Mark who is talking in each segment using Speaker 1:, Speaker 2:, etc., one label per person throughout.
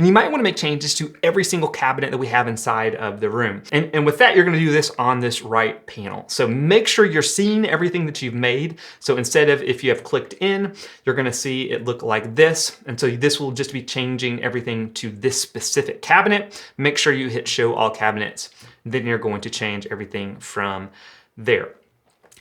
Speaker 1: And you might want to make changes to every single cabinet that we have inside of the room. And with that, you're going to do this on this right panel. So make sure you're seeing everything that you've made. So instead of if you have clicked in, you're going to see it look like this. And so this will just be changing everything to this specific cabinet. Make sure you hit show all cabinets. Then you're going to change everything from there.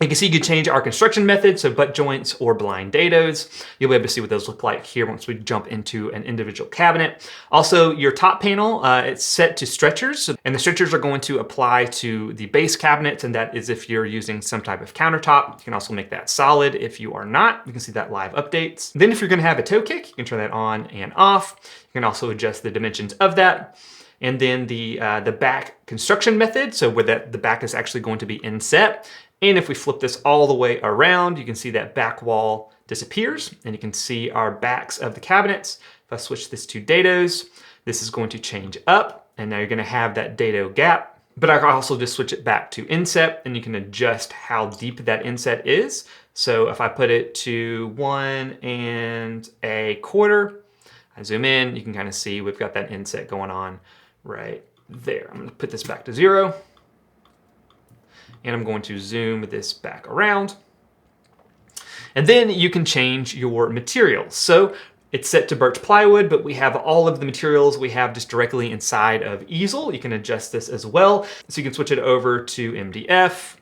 Speaker 1: You can see you can change our construction method, so butt joints or blind dados. You'll be able to see what those look like here once we jump into an individual cabinet. Also, your top panel, it's set to stretchers, and the stretchers are going to apply to the base cabinets, and that is if you're using some type of countertop. You can also make that solid if you are not. You can see that live updates. Then if you're gonna have a toe kick, you can turn that on and off. You can also adjust the dimensions of that. And then the back construction method, so where the back is actually going to be inset. And if we flip this all the way around, you can see that back wall disappears, and you can see our backs of the cabinets. If I switch this to dados, this is going to change up, and now you're gonna have that dado gap. But I can also just switch it back to inset, and you can adjust how deep that inset is. So if I put it to 1 1/4, I zoom in, you can kind of see we've got that inset going on right there. I'm gonna put this back to 0. And I'm going to zoom this back around. And then you can change your materials. So it's set to birch plywood, but we have all of the materials we have just directly inside of easel. You can adjust this as well. So you can switch it over to MDF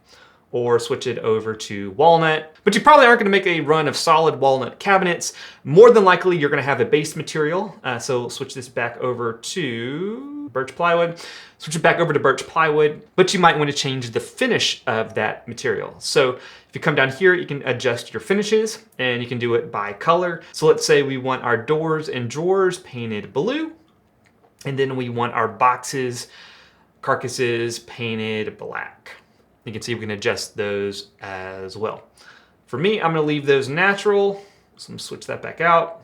Speaker 1: or switch it over to walnut. But you probably aren't gonna make a run of solid walnut cabinets. More than likely, you're gonna have a base material. So switch this back over to birch plywood. Switch it back over to birch plywood, but you might want to change the finish of that material. So if you come down here, you can adjust your finishes, and you can do it by color. So let's say we want our doors and drawers painted blue, and then we want our boxes, carcasses painted black. You can see we can adjust those as well. For me, I'm gonna leave those natural, so I'm gonna switch that back out.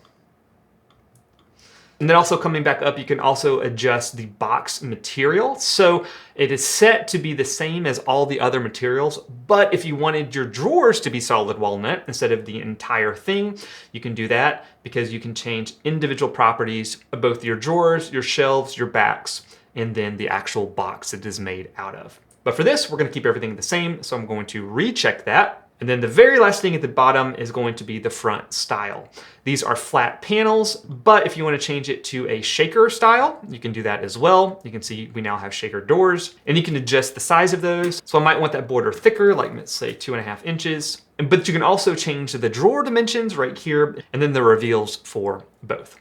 Speaker 1: And then also coming back up, you can also adjust the box material. So it is set to be the same as all the other materials, but if you wanted your drawers to be solid walnut instead of the entire thing, you can do that because you can change individual properties of both your drawers, your shelves, your backs, and then the actual box it is made out of. But for this, we're gonna keep everything the same, so I'm going to recheck that. And then the very last thing at the bottom is going to be the front style. These are flat panels, but if you want to change it to a shaker style, you can do that as well. You can see we now have shaker doors, and you can adjust the size of those. So I might want that border thicker, like let's say 2.5 inches. But you can also change the drawer dimensions right here, and then the reveals for both.